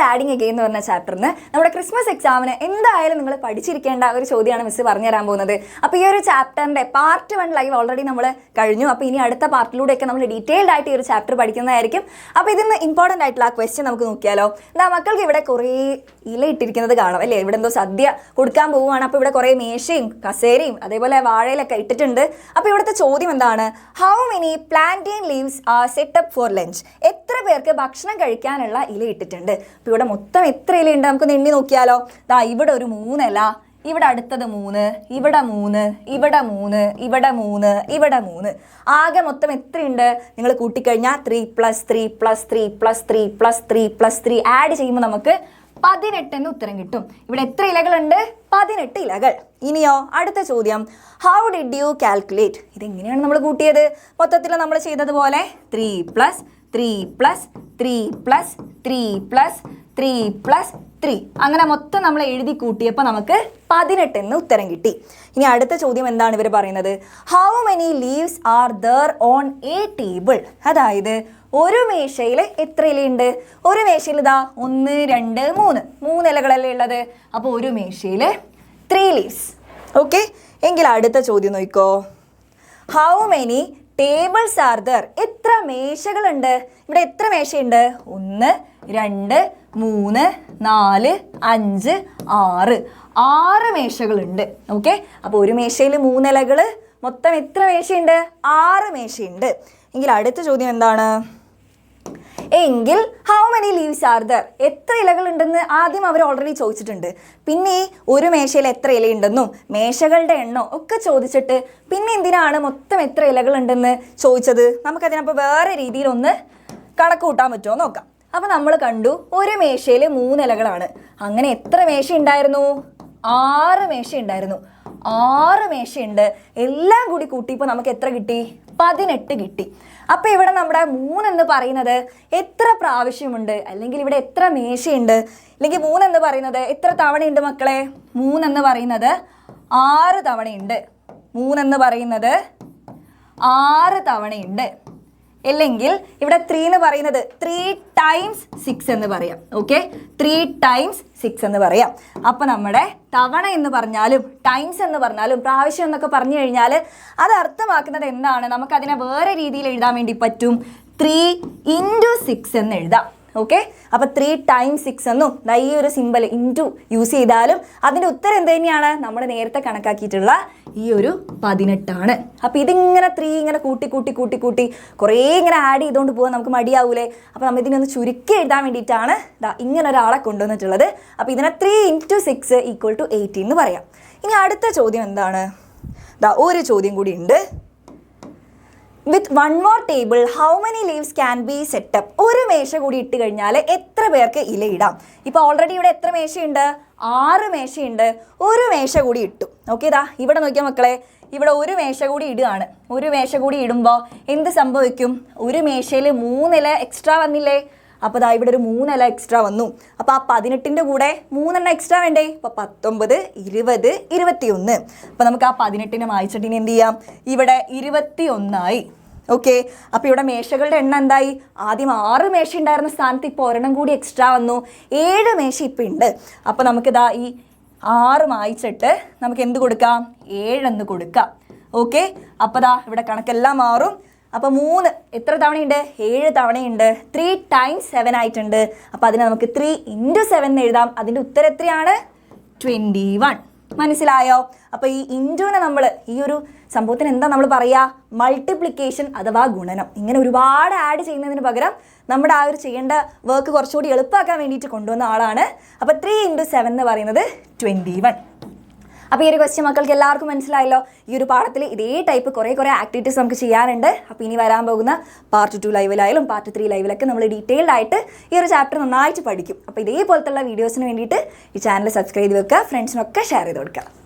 Adding again എന്ന് പറഞ്ഞ ചാപ്റ്ററിന് നമ്മുടെ ക്രിസ്മസ് എക്സാമിന് എന്തായാലും നിങ്ങൾ പഠിച്ചിരിക്കേണ്ട ഒരു ചോദ്യമാണ് മിസ് പറഞ്ഞു തരാൻ പോകുന്നത്. അപ്പോൾ ഈ ഒരു ചാപ്റ്ററിൻ്റെ പാർട്ട് 1 ലൈവ് ഓൾറെഡി നമ്മൾ കഴിഞ്ഞു. അപ്പോൾ ഇനി അടുത്ത പാർട്ടിലൂടെയൊക്കെ നമ്മൾ ഡീറ്റെയിൽഡ് ആയിട്ട് ഈ ഒരു ചാപ്റ്റർ പഠിക്കുന്നതായിരിക്കും. അപ്പോൾ ഇതിന് ഇമ്പോർട്ടൻ്റ് ആയിട്ടുള്ള ആ ക്വസ്റ്റ്യൻ നമുക്ക് നോക്കിയാലോ. എന്താ മക്കൾക്ക് ഇവിടെ കുറേ ഇല ഇട്ടിരിക്കുന്നത് കാണാം അല്ലേ? ഇവിടെ എന്തോ സദ്യ കൊടുക്കാൻ പോവുകയാണ്. അപ്പോൾ ഇവിടെ കുറേ മേശയും കസേരയും അതേപോലെ വാഴയിലൊക്കെ ഇട്ടിട്ടുണ്ട്. അപ്പോൾ ഇവിടുത്തെ ചോദ്യം എന്താണ്? How many plantain leaves R set up for lunch? എത്ര പേർക്ക് ഭക്ഷണം കഴിക്കാനുള്ള ഇല ഇട്ടിട്ടുണ്ട്? അപ്പോൾ ഇവിടെ മൊത്തം എത്ര ഇലയുണ്ട് നമുക്കൊന്ന് എണ്ണി നോക്കിയാലോ. ദാ ഇവിടെ ഒരു 3 ഇല, ഇവിടെ അടുത്തത് 3, ഇവിടെ 3, ഇവിടെ 3, ഇവിടെ 3, ഇവിടെ 3. ആകെ മൊത്തം എത്രയുണ്ട്? നിങ്ങൾ കൂട്ടിക്കഴിഞ്ഞാൽ 3 + 3 + 3 + 3 + 3 + 3 ആഡ് ചെയ്യുമ്പോൾ നമുക്ക് 18 എന്ന് ഉത്തരം കിട്ടും. ഇവിടെ എത്ര ഇലകളുണ്ട്? 18 ഇലകൾ. ഇനിയോ അടുത്ത ചോദ്യം, ഹൗ ഡിഡ് യു കാൽക്കുലേറ്റ്? ഇതെങ്ങനെയാണ് നമ്മൾ കൂട്ടിയത്? മൊത്തത്തിൽ നമ്മൾ ചെയ്തതുപോലെ 3 + 3 + 3 + 3 + 3 + 3 അങ്ങനെ മൊത്തം നമ്മൾ എഴുതി കൂട്ടിയപ്പോൾ നമുക്ക് 18 എന്ന് ഉത്തരം കിട്ടി. ഇനി അടുത്ത ചോദ്യം എന്താണ് ഇവർ പറയുന്നത്? How many leaves are there on A table? അതായത് ഒരു മേശയിൽ എത്ര ഇലയുണ്ട്? ഒരു മേശയിൽ ഇതാ 1, 2, 3 ഇലകളല്ലേ ഉള്ളത്. അപ്പോൾ ഒരു മേശയിൽ 3 ലീവ്സ്. ഓക്കെ, എങ്കിൽ അടുത്ത ചോദ്യം നോക്കിക്കോ. How many tables are there? എത്ര മേശകളുണ്ട്? ഇവിടെ എത്ര മേശയുണ്ട്? 1, 2, 3, 4, 5, 6 മേശകളുണ്ട്. ഓക്കെ, അപ്പോൾ ഒരു മേശയിൽ 3 ഇലകൾ, മൊത്തം എത്ര മേശയുണ്ട്? 6 മേശയുണ്ട്. എങ്കിൽ അടുത്ത ചോദ്യം എന്താണ്? എങ്കിൽ how many leaves are there? എത്ര ഇലകളുണ്ടെന്ന് ആദ്യം അവർ ഓൾറെഡി ചോദിച്ചിട്ടുണ്ട്. പിന്നെ ഒരു മേശയിൽ എത്ര ഇലയുണ്ടെന്നും മേശകളുടെ എണ്ണോ ഒക്കെ ചോദിച്ചിട്ട് പിന്നെ എന്തിനാണ് മൊത്തം എത്ര ഇലകളുണ്ടെന്ന് ചോദിച്ചത്? നമുക്കതിനപ്പോൾ വേറെ രീതിയിലൊന്ന് കണക്ക് കൂട്ടാൻ പറ്റുമോ നോക്കാം. അപ്പോൾ നമ്മൾ കണ്ടു ഒരു മേശയിൽ 3 ഇലകളാണ്. അങ്ങനെ എത്ര മേശ ഉണ്ടായിരുന്നു? 6 മേശ ഉണ്ടായിരുന്നു. 6 മേശയുണ്ട്. എല്ലാം കൂടി കൂട്ടിയപ്പോൾ നമുക്ക് എത്ര കിട്ടി? 18 കിട്ടി. അപ്പോൾ ഇവിടെ നമ്മുടെ 3 എന്ന് പറയുന്നത് എത്ര പ്രാവശ്യമുണ്ട്, അല്ലെങ്കിൽ ഇവിടെ എത്ര മേശയുണ്ട്, അല്ലെങ്കിൽ 3 എന്ന് പറയുന്നത് എത്ര തവണയുണ്ട് മക്കളെ? 3 എന്ന് പറയുന്നത് 6 തവണയുണ്ട്. 3 എന്ന് പറയുന്നത് 6 തവണയുണ്ട്. അല്ലെങ്കിൽ ഇവിടെ 3 എന്ന് പറയുന്നത് 3 × 6 എന്ന് പറയാം. ഓക്കെ, 3 × 6 എന്ന് പറയാം. അപ്പോൾ നമ്മുടെ തവണ എന്ന് പറഞ്ഞാലും ടൈംസ് എന്ന് പറഞ്ഞാലും പ്രാവശ്യം എന്നൊക്കെ പറഞ്ഞു കഴിഞ്ഞാൽ അത് അർത്ഥമാക്കുന്നത് എന്താണ്? നമുക്കതിനെ വേറെ രീതിയിൽ എഴുതാൻ വേണ്ടി പറ്റും. 3 × 6 എന്ന് എഴുതാം. ഓക്കെ, അപ്പോൾ 3 × 6 എന്നും ഈ ഒരു സിമ്പൽ ഇൻറ്റു യൂസ് ചെയ്താലും അതിൻ്റെ ഉത്തരം എന്ത് തന്നെയാണ്? നമ്മൾ നേരത്തെ കണക്കാക്കിയിട്ടുള്ള ഈ ഒരു 18 ആണ്. അപ്പോൾ ഇതിങ്ങനെ 3 ഇങ്ങനെ കൂട്ടി കൂട്ടി കൂട്ടി കൂട്ടി കുറേ ഇങ്ങനെ ആഡ് ചെയ്തുകൊണ്ട് പോകാൻ നമുക്ക് മടിയാവൂലേ? അപ്പോൾ നമ്മൾ ഇതിനൊന്ന് ചുരുക്കി എഴുതാൻ വേണ്ടിയിട്ടാണ് ഇങ്ങനെ ഒരാളെ കൊണ്ടുവന്നിട്ടുള്ളത്. അപ്പോൾ ഇതിനെ 3 × 6 = 18 എന്ന് പറയാം. ഇനി അടുത്ത ചോദ്യം എന്താണ്? ഒരു ചോദ്യം കൂടി ഉണ്ട്. വിത്ത് 1 more table, how many leaves can be set up? ഒരു മേശ കൂടി ഇട്ട് കഴിഞ്ഞാൽ എത്ര പേർക്ക് ഇലയിടാം? ഇപ്പോൾ ഓൾറെഡി ഇവിടെ എത്ര മേശയുണ്ട്? 6 മേശയുണ്ട്. ഒരു മേശ കൂടി ഇട്ടു. ഓക്കെ, ഇവിടെ നോക്കിയാൽ മക്കളെ, ഇവിടെ ഒരു മേശ കൂടി ഇടുകയാണ്. ഒരു മേശ കൂടി ഇടുമ്പോൾ എന്ത് സംഭവിക്കും? ഒരു മേശയിൽ 3 ഇല എക്സ്ട്രാ വന്നില്ലേ? അപ്പോൾ ഇവിടെ ഒരു 3 ഇല എക്സ്ട്രാ വന്നു. അപ്പോൾ ആ 18ൻ്റെ കൂടെ 3 എണ്ണം എക്സ്ട്രാ വേണ്ടേ? അപ്പോൾ 19, 20, 21. അപ്പോൾ നമുക്ക് ആ 18നെ മായ്ച്ചിട്ട് ഇനി എന്ത് ചെയ്യാം? ഇവിടെ 21 ആയി. ഓക്കെ, അപ്പോൾ ഇവിടെ മേശകളുടെ എണ്ണം എന്തായി? ആദ്യം 6 മേശ ഉണ്ടായിരുന്ന സ്ഥാനത്ത് ഇപ്പോൾ ഒരെണ്ണം കൂടി എക്സ്ട്രാ വന്നു. 7 മേശ ഇപ്പോൾ ഉണ്ട്. അപ്പോൾ നമുക്കിതാ ഈ 6 മായ്ച്ചിട്ട് നമുക്ക് എന്ത് കൊടുക്കാം? 7 എന്ന് കൊടുക്കാം. ഓക്കെ, അപ്പോൾ ഇവിടെ കണക്കെല്ലാം മാറും. അപ്പോൾ 3 എത്ര തവണയുണ്ട്? 7 തവണയുണ്ട്. 3 × 7 ആയിട്ടുണ്ട്. അപ്പോൾ അതിനെ നമുക്ക് 3 × 7 എന്ന് എഴുതാം. അതിൻ്റെ ഉത്തരം എത്രയാണ്? 21. മനസ്സിലായോ? അപ്പോൾ ഈ ഇൻറ്റുവിനെ നമ്മൾ ഈ ഒരു സംഭവത്തിന് എന്താ നമ്മൾ പറയുക? മൾട്ടിപ്ലിക്കേഷൻ അഥവാ ഗുണനം. ഇങ്ങനെ ഒരുപാട് ആഡ് ചെയ്യുന്നതിന് പകരം നമ്മുടെ ആ ഒരു ചെയ്യേണ്ട വർക്ക് കുറച്ചുകൂടി എളുപ്പമാക്കാൻ വേണ്ടിയിട്ട് കൊണ്ടുവന്ന ആളാണ്. അപ്പോൾ 3 × 7 എന്ന് പറയുന്നത് 21. അപ്പോൾ ഈ ഒരു ക്വസ്റ്റ്യൻ മക്കൾക്ക് എല്ലാവർക്കും മനസ്സിലായല്ലോ. ഈ ഒരു പാഠത്തിൽ ഇതേ ടൈപ്പ് കുറേ ആക്ടിവിറ്റീസ് നമുക്ക് ചെയ്യാനുണ്ട്. അപ്പോൾ ഇനി വരാൻ പോകുന്ന പാർട്ട് 2 ലൈവിലായാലും പാർട്ട് 3 ലൈവിലൊക്കെ നമ്മൾ ഡീറ്റെയിൽഡ് ആയിട്ട് ഈ ഒരു ചാപ്റ്റർ നന്നായിട്ട് പഠിക്കും. അപ്പോൾ ഇതേപോലത്തുള്ള വീഡിയോസിന് വേണ്ടിയിട്ട് ഈ ചാനൽ സബ്സ്ക്രൈബ് ചെയ്ത് വെക്കുക, ഫ്രണ്ട്സിനൊക്കെ ഷെയർ ചെയ്ത് കൊടുക്കുക.